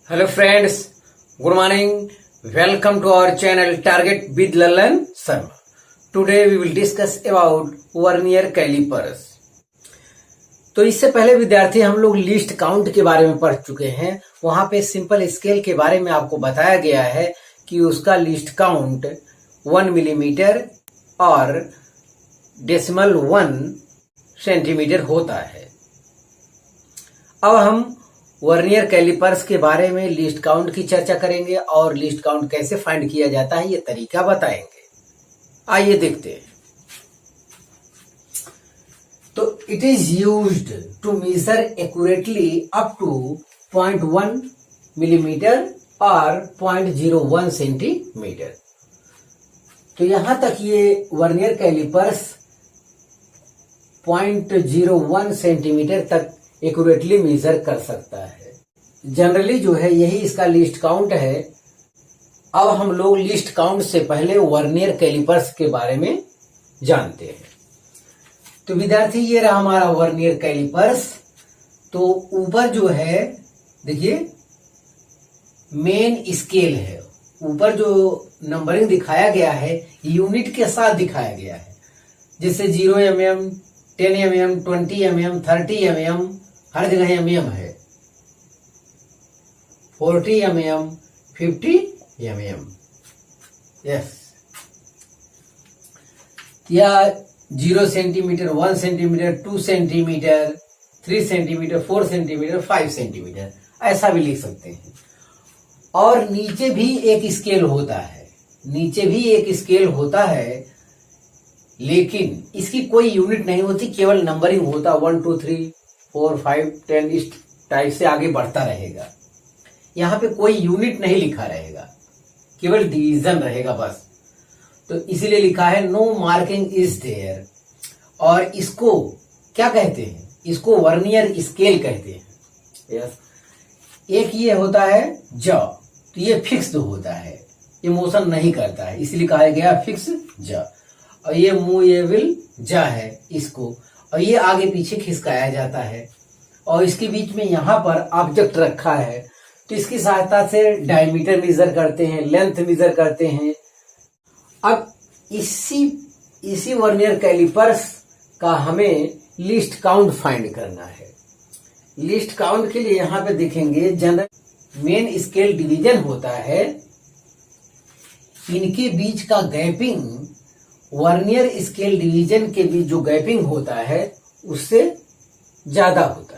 Hello friends, good morning. Welcome to our channel Target with Lalan Sharma. Today we will discuss about vernier callipers. तो इससे पहले विद्यार्थी हम लोग list count के बारे में पढ़ चुके हैं. वहां पे सिंपल स्केल के बारे में आपको बताया गया है कि उसका लिस्ट काउंट 1 मिलीमीटर और डेसिमल 1 सेंटीमीटर होता है. अब हम वर्नियर कैलिपर्स के बारे में लिस्ट काउंट की चर्चा करेंगे और लिस्ट काउंट कैसे फाइंड किया जाता है ये तरीका बताएंगे. आइए देखते हैं. तो it is used to measure accurately up to 0.1 millimetre और 0.01 सेंटीमीटर. तो यहां तक ये वर्नियर कैलिपर्स 0.01 सेंटीमीटर तक एक्यूरेटली मेजर कर सकता है. जनरली जो है यही इसका लिस्ट काउंट है. अब हम लोग लिस्ट काउंट से पहले वर्नियर कैलिपर्स के बारे में जानते हैं. तो विद्यार्थी ये रहा हमारा वर्नियर कैलिपर्स. तो ऊपर जो है देखिए मेन स्केल है. ऊपर जो नंबरिंग दिखाया गया है यूनिट के साथ दिखाया गया है. जैसे 0 mm, 10 mm, 20 mm, 30 mm, हर जगह mm है. 40 mm, 50 mm. यस. या 0 centimetre, 1 centimetre, 2 centimetre, 3 centimetre, 4 centimetre, 5 centimetre ऐसा भी लिख सकते हैं. और नीचे भी एक स्केल होता है. नीचे भी एक स्केल होता है लेकिन इसकी कोई यूनिट नहीं होती, केवल नंबरिंग होता. 1 2 3 4 5 10 इस टाइप से आगे बढ़ता रहेगा. यहां पे कोई यूनिट नहीं लिखा रहेगा, केवल डिवीजन रहेगा बस. तो इसीलिए लिखा है नो मार्किंग इज देयर. और इसको क्या कहते हैं? इसको वर्नियर स्केल कहते हैं. यस. एक ये होता है जॉ. तो ये फिक्स्ड होता है, ये मोशन नहीं करता है, इसलिए कहा गया फिक्स जॉ. और ये मूवेबल जा है इसको. और ये आगे पीछे खिसकाया जाता है. और इसके बीच में यहां पर ऑब्जेक्ट रखा है. तो इसकी सहायता से डायमीटर मेजर करते हैं, लेंथ मेजर करते हैं. अब इसी वर्नियर कैलिपर्स का हमें लिस्ट काउंट फाइंड करना है. लिस्ट काउंट के लिए यहां पे देखेंगे जनरल मेन स्केल डिवीजन होता है. इनके बीच का गैपिंग वर्नियर स्केल डिवीजन के बीच जो गैपिंग होता है उससे ज्यादा होता है.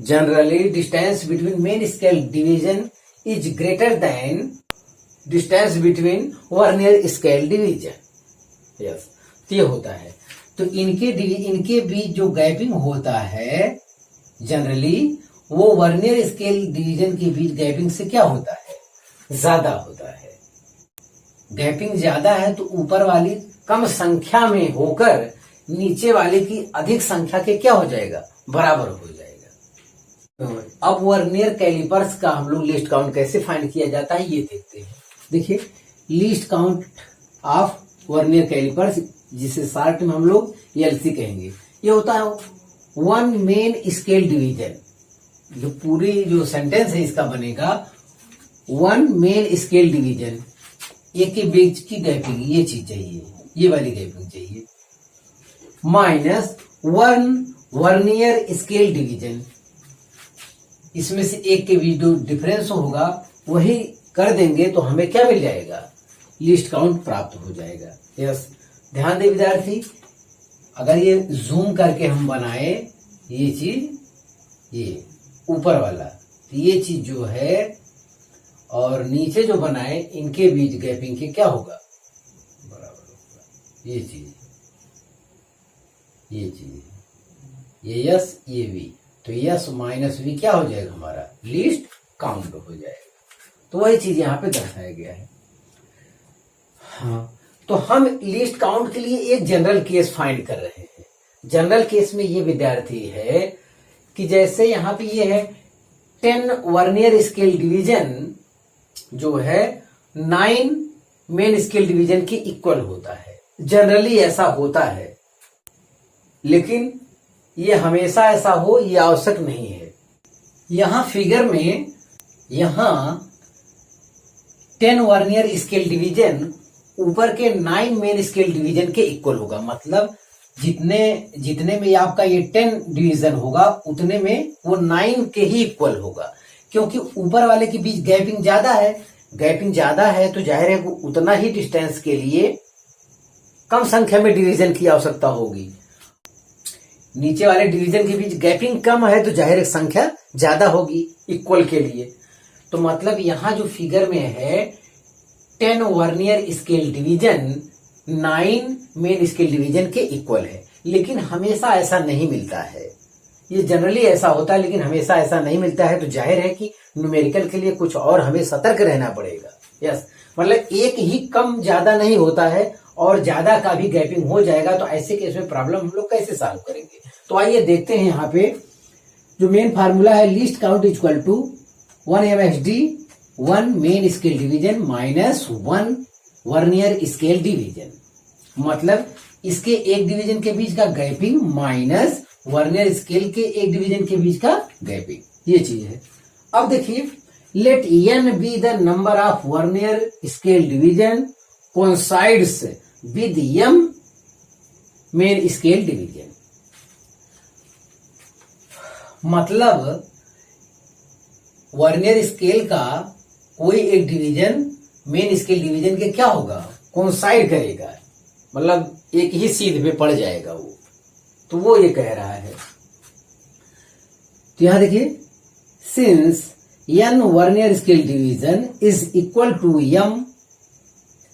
Generally distance between main scale division is greater than distance between vernier scale division. Yes. ये होता है. तो इनके बीच जो गैपिंग होता है जनरली वो वर्नियर स्केल डिवीजन के बीच गैपिंग से क्या होता है? ज्यादा होता है. गैपिंग ज्यादा है तो ऊपर वाली कम संख्या में होकर नीचे वाले की अधिक संख्या के क्या हो जाएगा? बराबर हो जाएगा. अब वर्नियर कैलिपर्स का हम लोग लिस्ट काउंट कैसे फाइंड किया जाता है ये देखते हैं. देखिए least count of vernier callipers, जिसे शॉर्ट में हम लोग एलसी कहेंगे, ये होता है 1 मेन स्केल डिवीजन. जो पूरी जो सेंटेंस है इसका बनेगा 1 मेन स्केल डिवीजन. एक के बीच की गैपिंग ये चीज चाहिए, ये वाली गैपिंग चाहिए, माइनस 1 वर्नियर स्केल डिवीजन. इसमें से एक के बीच जो डिफरेंस होगा वही कर देंगे तो हमें क्या मिल जाएगा? लिस्ट काउंट प्राप्त हो जाएगा. यस. ध्यान दे विद्यार्थी, अगर ये जूम करके हम बनाए ये चीज, ये ऊपर वाला, तो ये चीज जो है और नीचे जो बनाए इनके बीच गैपिंग के क्या होगा? बराबर होगा. ये चीज, ये यस, ये वी. तो यस माइनस वी क्या हो जाएगा? हमारा लिस्ट काउंट हो जाएगा. तो वही चीज यहां पे दर्शाया गया है. हाँ. तो हम लिस्ट काउंट के लिए एक जनरल केस फाइंड कर रहे हैं. जनरल केस में ये विद्यार्थी है कि जैसे यहां पे ये है 10 वर्नियर स्केल डिवीजन जो है 9 मेन स्केल डिवीजन के इक्वल होता है. जनरली ऐसा होता है, लेकिन ये हमेशा ऐसा हो ये आवश्यक नहीं है. यहां फिगर में यहां 10 वर्नियर स्केल डिवीजन ऊपर के 9 मेन स्केल डिवीजन के इक्वल होगा। मतलब जितने में आपका ये 10 डिवीजन होगा उतने में वो 9 के ही इक्वल होगा, क्योंकि ऊपर वाले के बीच गैपिंग ज्यादा है। गैपिंग ज्यादा है तो जाहिर है उतना ही डिस्टेंस के लिए कम संख्या में डिवीजन की आवश्यकता होगी। नीचे वाले डिवीजन के बीच गैपिंग कम है तो जाहिर है संख्या ज्यादा होगी इक्वल के लिए। तो मतलब यहां जो फिगर में है 10 vernier scale division 9 main scale division के इक्वल है। लेकिन हमेशा ऐसा नहीं मिलता है, ये जनरली ऐसा होता है लेकिन हमेशा ऐसा नहीं मिलता है। तो जाहिर है कि न्यूमेरिकल के लिए कुछ और हमें सतर्क रहना पड़ेगा। यस, मतलब एक ही कम ज्यादा नहीं होता है और ज्यादा का भी गैपिंग हो जाएगा। तो ऐसे केस में प्रॉब्लम हम लोग कैसे सॉल्व करेंगे? तो आइए देखते हैं। यहाँ पे जो मेन फार्मूला है least count equal to 1 MSD 1 main scale division minus 1 vernier scale division. मतलब इसके एक डिवीजन के बीच का गैपिंग माइनस वर्नियर स्केल के एक डिवीजन के बीच का गैपिंग, ये चीज है। अब देखिए, let n be the number of vernier scale division coincides with m main scale division. मतलब वर्नियर स्केल का कोई एक डिवीजन मेन स्केल डिवीजन के क्या होगा, कोइंसाइड करेगा, मतलब एक ही सीध में पड़ जाएगा वो। तो वो ये कह रहा है। तो यहां देखिए, since n vernier scale division is equal to m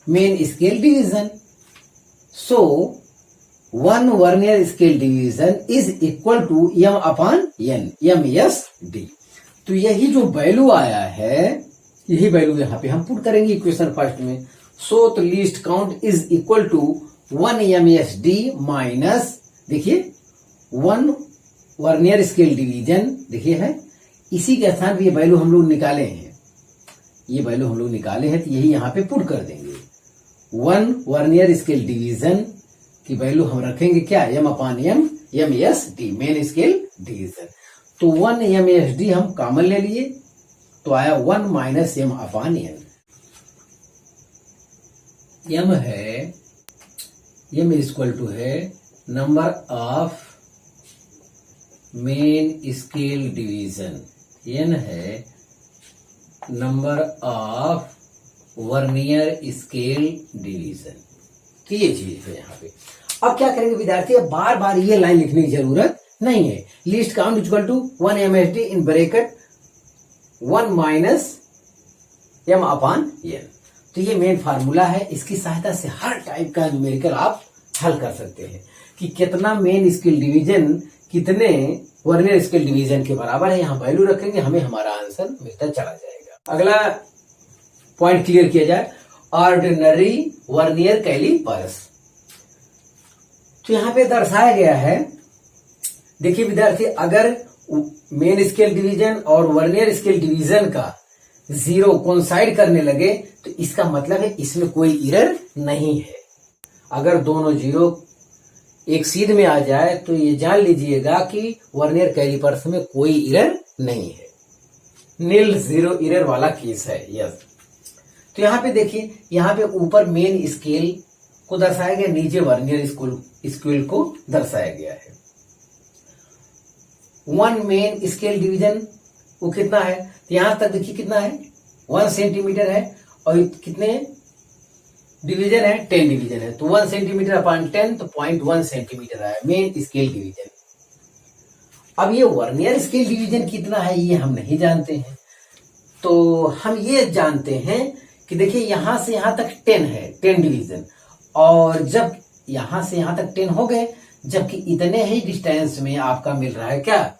main scale division, so 1 vernier scale division is equal to m upon n, MSD। तो यही जो वैल्यू आया है यही वैल्यू यहां पे हम पुट करेंगे इक्वेशन फर्स्ट में। सो तो least count is equal to 1 MSD minus, देखिए 1 वर्नियर स्केल डिवीजन, देखिए है इसी के स्थान पे ये वैल्यू हम लोग निकाले हैं, ये वैल्यू हम लोग निकाले हैं तो यही यहां पे पुट कर देंगे। 1 वर्नियर स्केल डिवीजन की वैल्यू हम रखेंगे क्या, m upon m, MSD main scale division. तो 1 MSD हम कॉमन ले लिए तो आया 1 minus m upon n। m है, m इक्वल टू है number of main scale division, n है number of vernier scale division की ये चीज है यहाँ पे। अब क्या करेंगे विद्यार्थी, बार बार ये लाइन लिखने की जरूरत नहीं है। Least count equal to 1 MSD in bracket 1 minus m upon n। तो ये मेन फार्मूला है, इसकी सहायता से हर टाइप का न्यूमेरिकल आप हल कर सकते हैं कि कितना मेन स्केल डिवीजन कितने वर्नियर स्केल डिवीजन के बराबर है। यहां वैल्यू रखेंगे, हमें हमारा आंसर मिलता चला जाएगा। अगला पॉइंट क्लियर किया जाए, ऑर्डिनरी वर्नियर कैलिपर्स। तो यहां पे दर्शाया गया है, देखिए विद्यार्थी, अगर मेन स्केल डिवीजन और वर्नियर स्केल डिवीजन का 0 कोइंसाइड करने लगे तो इसका मतलब है इसमें कोई एरर नहीं है। अगर दोनों 0 एक सीध में आ जाए तो ये जान लीजिएगा कि वर्नियर कैलिपर्स में कोई एरर नहीं है, नील 0 एरर वाला केस है। यस, तो यहां पे देखिए, यहां पे ऊपर मेन स्केल को दर्शाया गया, नीचे वर्नियर स्केल को दर्शाया गया है। 1 मेन स्केल डिवीजन वो कितना है, तो यहां तक देखिए कितना है, 1 सेंटीमीटर है और कितने डिवीजन है, 10 डिवीजन है। तो 1 सेंटीमीटर अपॉन 10 तो 0.1 सेंटीमीटर है मेन स्केल डिवीजन। अब ये वर्नियर स्केल डिवीजन कितना है ये हम नहीं जानते हैं, तो हम ये जानते हैं कि देखिए यहां से यहां तक 10 है, 10 डिवीजन, और जब यहां से यहां तक 10 हो गए, जबकि इतने ही डिस्टेंस में आपका मिल रहा है क्या,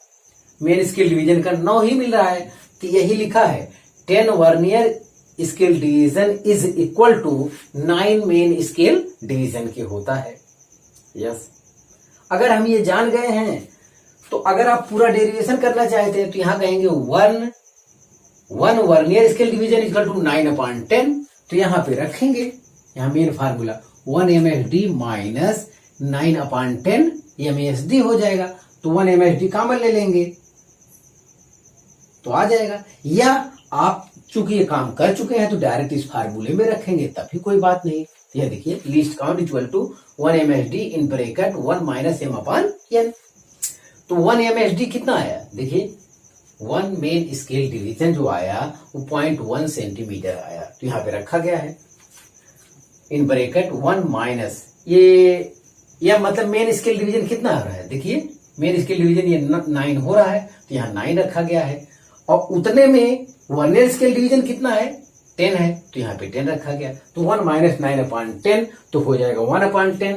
मेन स्केल डिवीजन का 9 ही मिल रहा है। तो यही लिखा है 10 vernier scale division is equal to 9 main scale division के होता है। यस, अगर हम ये जान गए हैं तो अगर आप पूरा डेरिवेशन करना चाहते हैं तो यहां कहेंगे 1 vernier scale division equal to 9 upon 10। तो यहां पे रखेंगे, यहां main formula 1 MSD minus 9 upon 10 MSD हो जाएगा। तो 1 MSD कॉमन ले लेंगे तो आ जाएगा, या आप चूंकि ये काम कर चुके हैं तो डायरेक्ट इस फार्मूले में रखेंगे तब भी कोई बात नहीं। ये देखिए least count equal to 1 MSD in bracket 1 minus m upon n। तो 1 MSD कितना आया, देखिए 1 मेन स्केल डिवीजन जो आया वो 0.1 सेंटीमीटर आया, तो यहाँ पे रखा गया है इन ब्रैकेट 1 माइनस ये मतलब मेन स्केल डिवीजन कितना आ रहा है, देखिए मेन स्केल डिवीजन ये 9 हो रहा है तो यहाँ 9 रखा गया है, और उतने में वर्नियर स्केल डिवीजन कितना है 10 है तो यहाँ पे 10 रखा गया, तो 1 माइनस 9 अपॉन 10 तो हो जाएगा 1 अपॉन 10,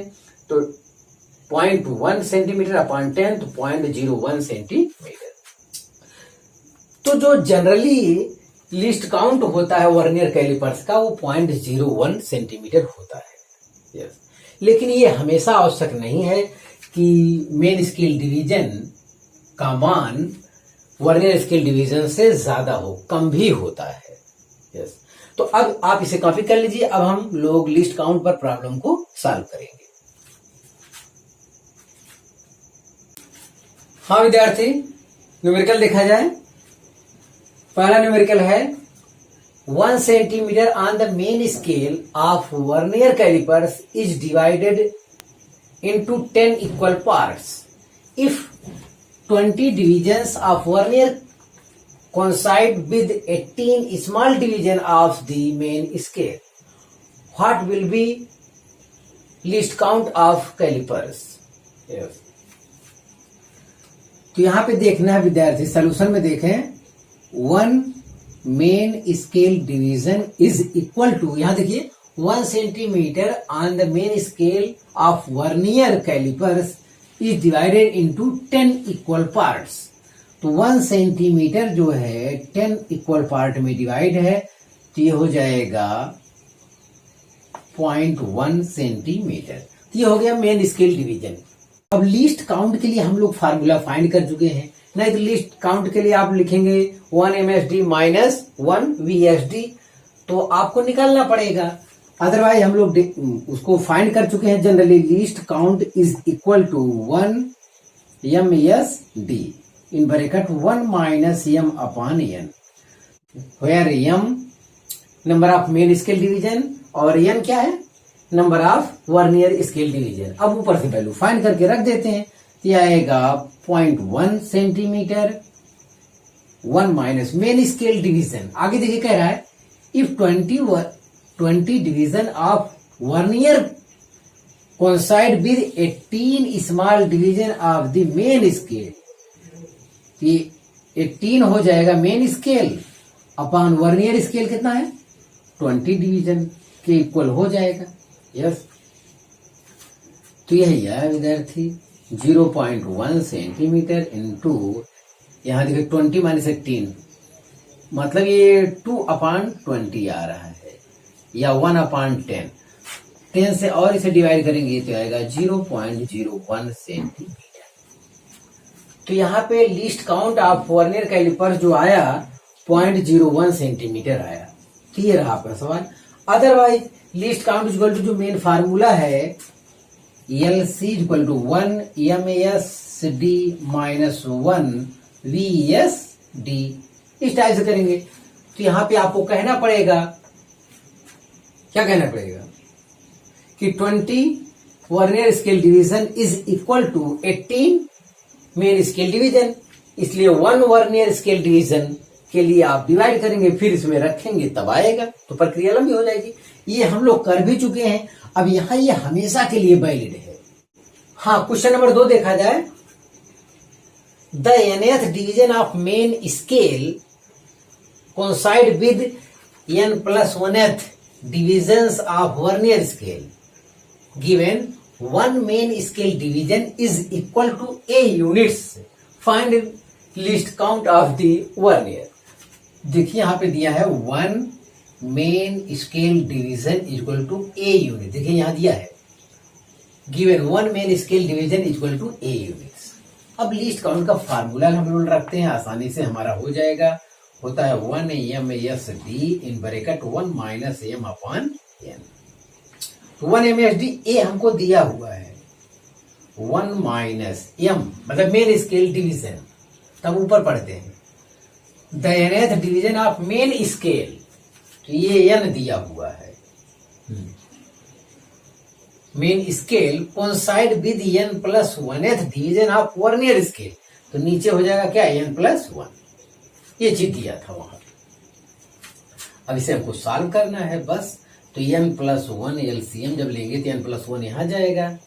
तो 0.1 सेंटीमीटर अपॉन 10 तो 0.01 सेंटीमीटर। तो जो जनरली लिस्ट काउंट होता है वर्नियर कैलिपर्स का वो 0.01 सेंटीमीटर होता है। यस, लेकिन ये हमेशा आवश्यक नहीं है कि मेन स्केल डिवीजन का मान वर्नियर स्केल डिवीजन से ज्यादा हो, कम भी होता है। यस, तो अब आप इसे कॉपी कर लीजिए। अब हम लोग लिस्ट काउंट पर प्रॉब्लम को सॉल्व करेंगे। हाँ विद्यार्थी, न्यूमेरिकल देखा जाए। पहला न्यूमेरिकल है 1 centimetre on the main scale of vernier callipers is divided into 10 equal parts. If 20 divisions of vernier coincide with 18 small division of the main scale, what will be least count of calipers? Yes. तो यहां पे देखना है विद्यार्थी, solution में देखें 1 main scale division is equal to, यहां देखिए 1 centimetre on the main scale of vernier callipers is divided into 10 equal parts. तो 1 सेंटीमीटर जो है 10 इक्वल पार्ट में डिवाइड है तो ये हो जाएगा 0.1 सेंटीमीटर। तो ये हो गया मेन स्केल डिवीजन। अब लीस्ट काउंट के लिए हम लोग फार्मूला फाइंड कर चुके हैं, नहीं तो लीस्ट काउंट के लिए आप लिखेंगे 1 MSD माइनस 1 VSD, तो आपको निकालना पड़ेगा। अदरवाइज हम लोग उसको फाइंड कर चुके हैं। Generally least count is equal to 1 MSD in bracket 1 minus m upon n, where m number of main scale division और n क्या है, number of vernier scale division. अब ऊपर से वैल्यू फाइंड करके रख देते हैं, तो यह आएगा 0.1 centimetre 1 minus main scale division. आगे देखिए कह रहा है if 20 division of vernier coincide with 18 small division of the main scale, ये 18 हो जाएगा main scale upon vernier scale कितना है 20 डिवीजन के इक्वल हो जाएगा। यस, तो यही है विद्यार्थी 0.1 सेंटीमीटर इंटू यहां देखिए 20 माइनस 18 मतलब ये 2 अपॉन 20 आ रहा है, या 1 अपॉन 10 से और इसे डिवाइड करेंगे तो आएगा 0.01 सेंटीमीटर। तो यहाँ पे least count of vernier callipers जो आया 0.01 सेंटीमीटर आया। तो ये रहा आपका सवाल। Otherwise least count equal to जो मेन फार्मूला है LC equal to 1 MSD minus 1 VSD, इस टाइप से करेंगे। तो यहाँ पे आपको कहना पड़ेगा, क्या कहना पड़ेगा कि 20 vernier scale division is equal to 18 main scale division, इसलिए 1 वर्नियर स्केल डिवीजन के लिए आप डिवाइड करेंगे फिर इसमें रखेंगे तब आएगा, तो प्रक्रिया लंबी हो जाएगी। ये हम लोग कर भी चुके हैं। अब यहां ये हमेशा के लिए वैलिड है। हाँ, क्वेश्चन नंबर 2 देखा जाए। The nth division of main scale coincide with n plus 1th divisions of vernier scale, given 1 main scale division is equal to a units, find least count of the vernier। देखिए यहां पे दिया है 1 main scale division equal to a unit, देखिए यहां दिया है given 1 main scale division equal to a units. अब लीस्ट काउंट का फार्मूला हम लोग रखते हैं, आसानी से हमारा हो जाएगा। होता है 1 MSD in bracket 1 minus m upon n। 1 MSD ए हमको दिया हुआ है, 1 माइनस m मतलब मेन स्केल डिवीजन, तब ऊपर पढ़ते हैं the nth division of main scale, तो ये n दिया हुआ है, main scale coincide with n plus 1th division of vernier scale, तो नीचे हो जाएगा क्या n प्लस 1, ये चीज दिया था वहां। अब इसे हमको सॉल्व करना है बस, तो n प्लस 1 एलसीएम जब लेंगे तो n प्लस 1 यहां जाएगा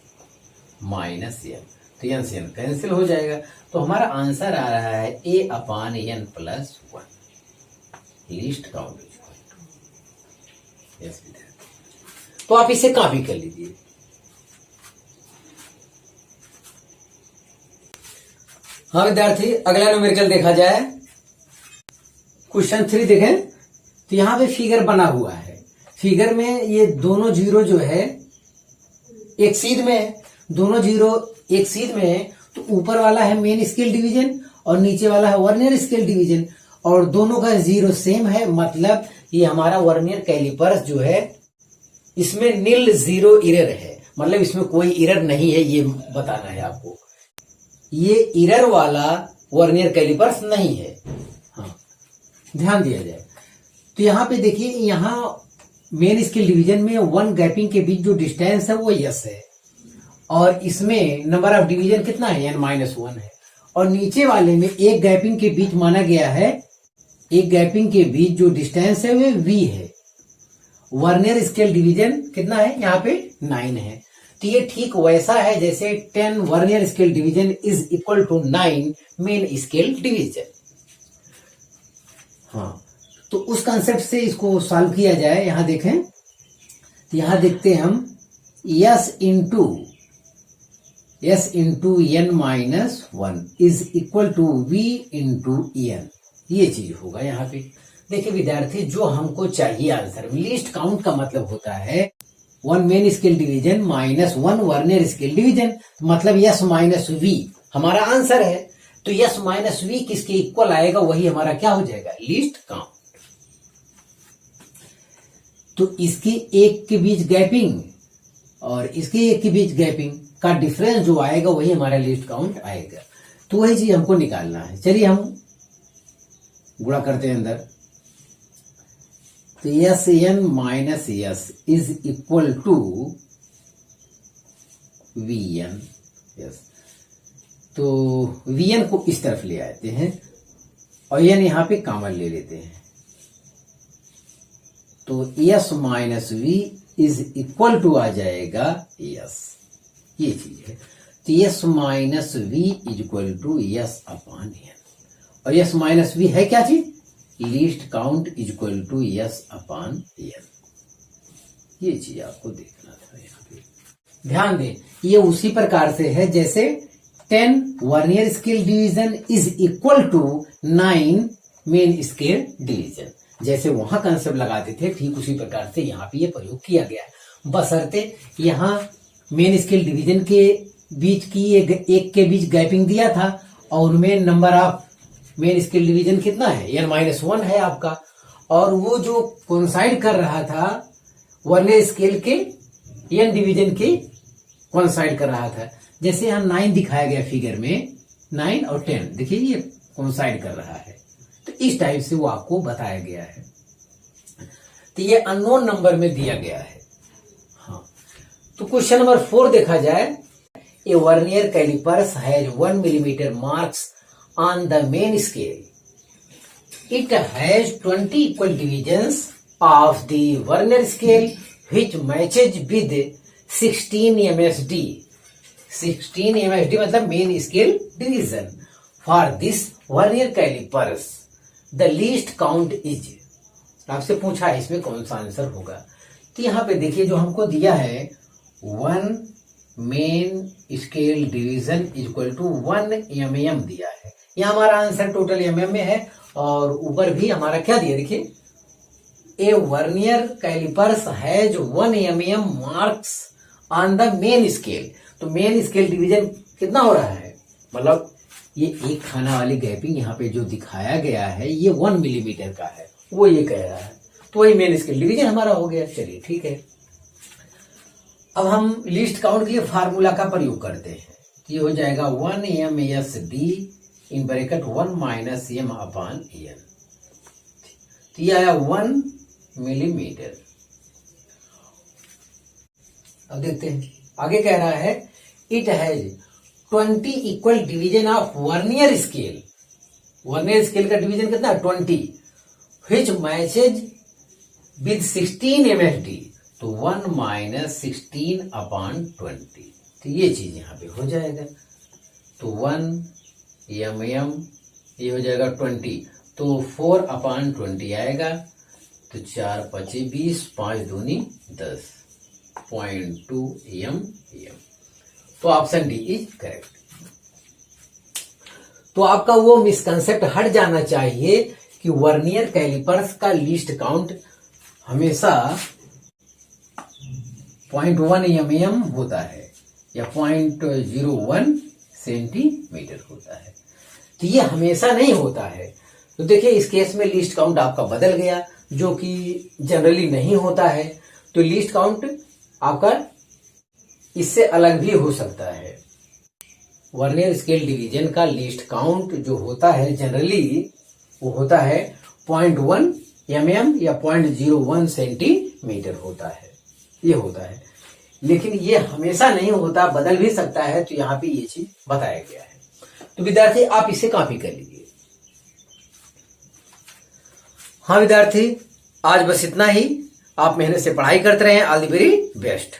माइनस n, तो n से n कैंसिल हो जाएगा, तो हमारा आंसर आ रहा है a upon n plus 1, least count. तो आप इसे कॉपी कर लीजिए। हाँ विद्यार्थी, अगला न्यूमेरिकल देखा जाए, क्वेश्चन 3 देखें, तो यहां पे फिगर बना हुआ है, फिगर में ये दोनों जीरो जो है एक सीध में है, दोनों जीरो एक सीध में है, तो ऊपर वाला है मेन स्केल डिवीजन और नीचे वाला है वर्नियर स्केल डिवीजन, और दोनों का जीरो सेम है, मतलब ये हमारा वर्नियर कैलिपर्स जो है इसमें नील जीरो इरर है, मतलब इसमें कोई इरर नहीं है, ये बताना है आपको, ये इरर वाला वर्नियर कैलिपर्स नहीं है। हाँ, ध्यान दिया जाए, तो यहां पे देखिए, यहां मेन स्केल डिवीजन में 1 गैपिंग के बीच जो डिस्टेंस है वो यस है, और इसमें नंबर ऑफ डिवीजन कितना है n-1 है, और नीचे वाले में एक गैपिंग के बीच माना गया है, एक गैपिंग के बीच जो डिस्टेंस है वो v है, वर्नियर स्केल डिवीजन कितना है यहाँ पे 9 है, तो ये ठीक वैसा है जैसे 10 vernier scale division is equal to 9 main scale division. हाँ, तो उस कंसेप्ट से इसको सॉल्व किया जाए, यहां देखें, तो यहां देखते हैं हम s into n-1 is equal to v into n, ये चीज होगा यहाँ पे। देखिए विद्यार्थी, जो हमको चाहिए आंसर, लीस्ट काउंट का मतलब होता है 1 main scale division minus 1 vernier scale division, मतलब s माइनस v हमारा आंसर है, तो s माइनस v किसके इक्वल आएगा, वही हमारा क्या हो जाएगा, लीस्ट काउंट। तो इसके एक के बीच गैपिंग और इसके एक के बीच गैपिंग का डिफरेंस जो आएगा वही हमारा लीस्ट काउंट आएगा, तो वही चीज हमको निकालना है। चलिए हम गुणा करते हैं अंदर, तो S N minus S is equal to V N, yes, तो वी एन को इस तरफ ले आते हैं और एन यहां पे कॉमन ले लेते हैं, तो S minus V is equal to आ जाएगा एस, ये चीज है, तो S minus V is equal to S upon N, और एस माइनस वी है क्या चीज, least count is equal to S upon N, ये चीज आपको देखना था यहाँ पे। ध्यान दें, ये उसी प्रकार से है जैसे 10 vernier scale division is equal to 9 main scale division, जैसे वहां कंसेप्ट लगाते थे ठीक उसी प्रकार से यहाँ पे ये प्रयोग किया गया है, बशर्ते यहाँ मेन स्केल डिवीजन के बीच की एक के बीच गैपिंग दिया था और उनमें number of main scale division कितना है, n-1 है आपका, और वो जो कोइंसाइड कर रहा था वर्नियर स्केल के n डिवीजन के कोइंसाइड कर रहा था, जैसे यहाँ 9 दिखाया गया फिगर में, 9 और 10 देखिए ये कोइंसाइड कर रहा है, तो इस टाइप से वो आपको बताया गया है, तो ये अननोन नंबर में दिया गया है। हाँ, तो क्वेश्चन नंबर 4 देखा जाए, a vernier calipers has 1 millimetre marks on the main scale. It has 20 equal divisions of the vernier scale which matches with 16 MSD. 16 MSD मतलब main scale division. For this vernier calipers, the least count is. आपसे पूछा है इसमें कौन सा answer होगा, तो यहाँ पे देखिए जो हमको दिया है 1 main scale division equal to 1 mm दिया है, यहाँ हमारा आंसर टोटल mm में है, और ऊपर भी हमारा क्या दिया देखिए, a vernier calipers has 1 mm marks on the main scale, तो मेन स्केल डिवीजन कितना हो रहा है, मतलब ये एक खाना वाली गैपिंग यहाँ पे जो दिखाया गया है ये 1 मिलीमीटर का है, वो ये कह रहा है, तो वही मेन स्केल डिवीजन हमारा हो गया। चलिए ठीक है, अब हम लिस्ट काउंट के लिए फार्मूला का प्रयोग करते हैं, ये हो जाएगा 1 MSD in bracket 1 minus m upon n, तो ये आया 1 मिलीमीटर। अब देखते हैं आगे कह रहा है it has 20 equal division of vernier scale. Vernier scale का डिवीजन कितना है 20, which मैचेज विद 16 MSD। तो 1 माइनस 16/20, तो ये चीज यहां पे हो जाएगा। तो 1 mm ये हो जाएगा 20, तो 4/20 आएगा। तो 4 5 20, 5 दूनी 10, 0.2 mm। तो ऑप्शन डी इज करेक्ट। तो आपका वो मिसकंसेप्ट हट जाना चाहिए कि वर्नियर कैलिपर्स का लीस्ट काउंट हमेशा 0.1 mm होता है या 0.01 सेंटीमीटर होता है। तो ये हमेशा नहीं होता है। तो देखिए इस केस में लीस्ट काउंट आपका बदल गया, जो कि जनरली नहीं होता है। तो लीस्ट काउंट आपका इससे अलग भी हो सकता है। वर्नियर स्केल डिवीजन का लीस्ट काउंट जो होता है जनरली वो होता है 0.1 mm या 0.01 सेंटीमीटर होता है, ये होता है। लेकिन ये हमेशा नहीं होता, बदल भी सकता है। तो यहाँ पे ये चीज बताया गया है। तो विद्यार्थी आप इसे कॉपी कर लीजिए। हाँ विद्यार्थी, आज बस इतना ही। आप मेहनत से पढ़ाई करते रहें। All the very best.